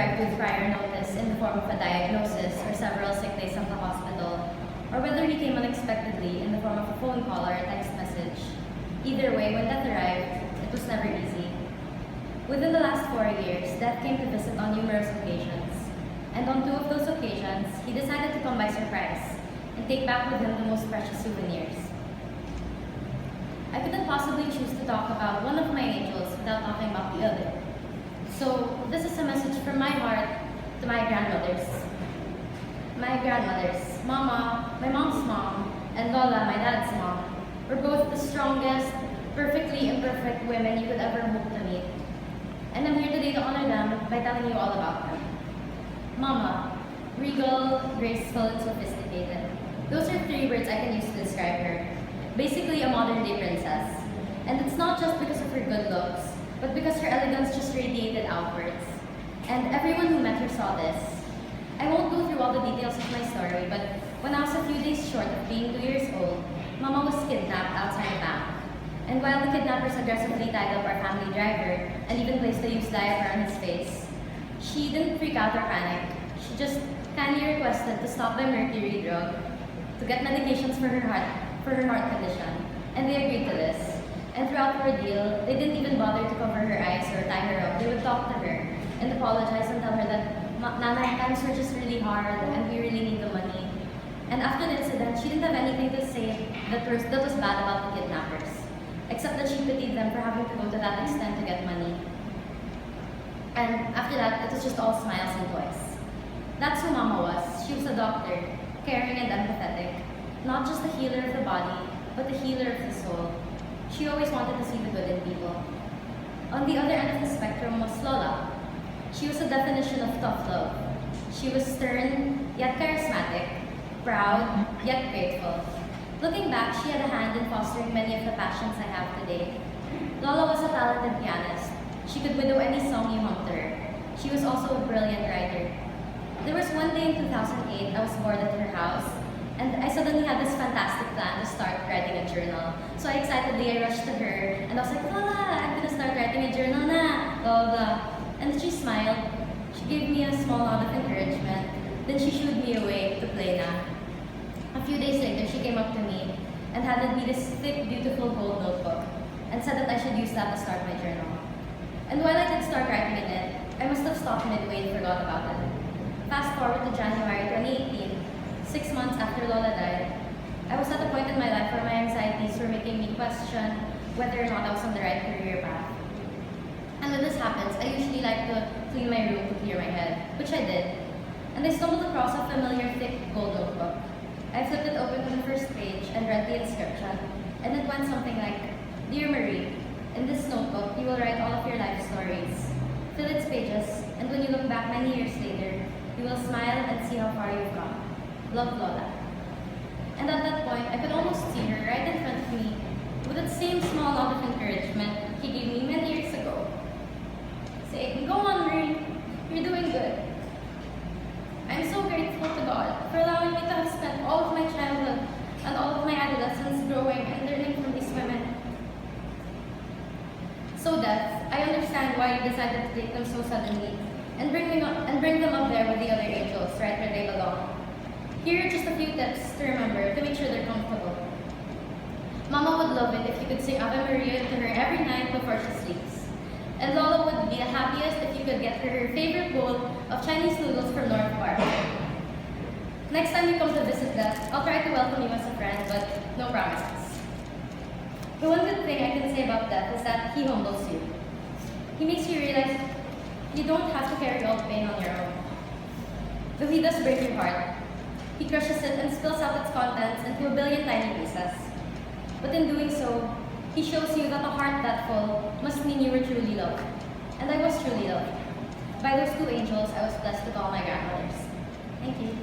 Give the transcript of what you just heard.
arrived with prior notice in the form of a diagnosis or several sick days at the hospital, or whether he came unexpectedly in the form of a phone call or a text message. Either way, when death arrived, it was never easy. Within the last 4 years, Death came to visit on numerous occasions, and on 2 of those occasions, he decided to come by surprise and take back with him the most precious souvenirs. I couldn't possibly choose to talk about one of my angels without talking about the other. So, this is a message from my heart to my grandmothers. My grandmothers, Mama, my mom's mom, and Lola, my dad's mom, were both the strongest, perfectly imperfect women you could ever hope to meet. And I'm here today to honor them by telling you all about them. Mama, regal, graceful, and sophisticated. Those are 3 words I can use to describe her. Basically a modern-day princess. And it's not just because of her good looks, but because her elegance just radiated outwards. And everyone who met her saw this. I won't go through all the details of my story, but when I was a few days short of being 2 years old, Mama was kidnapped outside a bank. And while the kidnappers aggressively tied up our family driver and even placed a used diaper on his face, she didn't freak out or panic. She just kindly requested to stop the mercury drug to get medications for her heart condition, and they agreed to this. And throughout the ordeal, they didn't even bother to cover her eyes or tie her up. They would talk to her and apologize and tell her that Nana, times were just really hard and we really need the money. And after the incident, she didn't have anything to say that was bad about the kidnappers, except that she pitied them for having to go to that extent to get money. And after that, it was just all smiles and toys. That's who Mama was. She was a doctor, caring and empathetic. Not just a healer of the body, but a healer of the soul. She always wanted to see the good in people. On the other end of the spectrum was Lola. She was a definition of tough love. She was stern, yet charismatic, proud, yet grateful. Looking back, she had a hand in fostering many of the passions I have today. Lola was a talented pianist. She could widow any song you hummed to her. She was also a brilliant writer. There was one day in 2008, I was bored at her house, and I suddenly had this fantastic plan to start writing a journal. So excitedly, I rushed to her, and I was like, Lola, I'm gonna start writing a journal na, blah, blah. And then she smiled. She gave me a small nod of encouragement. Then she shooed me away to play na. A few days later, she came up to me and handed me this thick, beautiful gold notebook and said that I should use that to start my journal. And while I did start writing in it, I must have stopped midway and forgot about it. Fast forward to January 2018, 6 months after Lola died, I was at a point in my life where my anxieties were making me question whether or not I was on the right career path. And when this happens, I usually like to clean my room to clear my head, which I did. And I stumbled across a familiar thick gold notebook. I flipped it open to the first page and read the inscription, and it went something like, Dear Marie, in this notebook, you will write all of your life stories. Fill its pages, and when you look back many years later, you will smile and see how far you've come. Love, Lola. And at that point, I could almost see her right in front of me with that same small nod of encouragement he gave me many years ago. Saying, go on, Marie, you're doing good. I'm so grateful to God for allowing me to have spent all of my childhood and all of my adolescence growing and learning from these women. So Death, I understand why you decided to take them so suddenly and bring them up there with the other angels, right where they belong. Here are just a few tips to remember to make sure they're comfortable. Mama would love it if you could sing Ave Maria to her every night before she sleeps. And Lola would be the happiest if you could get her favorite bowl of Chinese noodles from North Park. Next time you come to visit Death, I'll try to welcome you as a friend, but no promises. The one good thing I can say about Death is that he humbles you. He makes you realize you don't have to carry all the pain on your own. Though he does break your heart, he crushes it and spills out its contents into a billion tiny pieces. But in doing so, he shows you that a heart that full must mean you were truly loved. And I was truly loved. By those 2 angels, I was blessed to call my grandmothers. Thank you.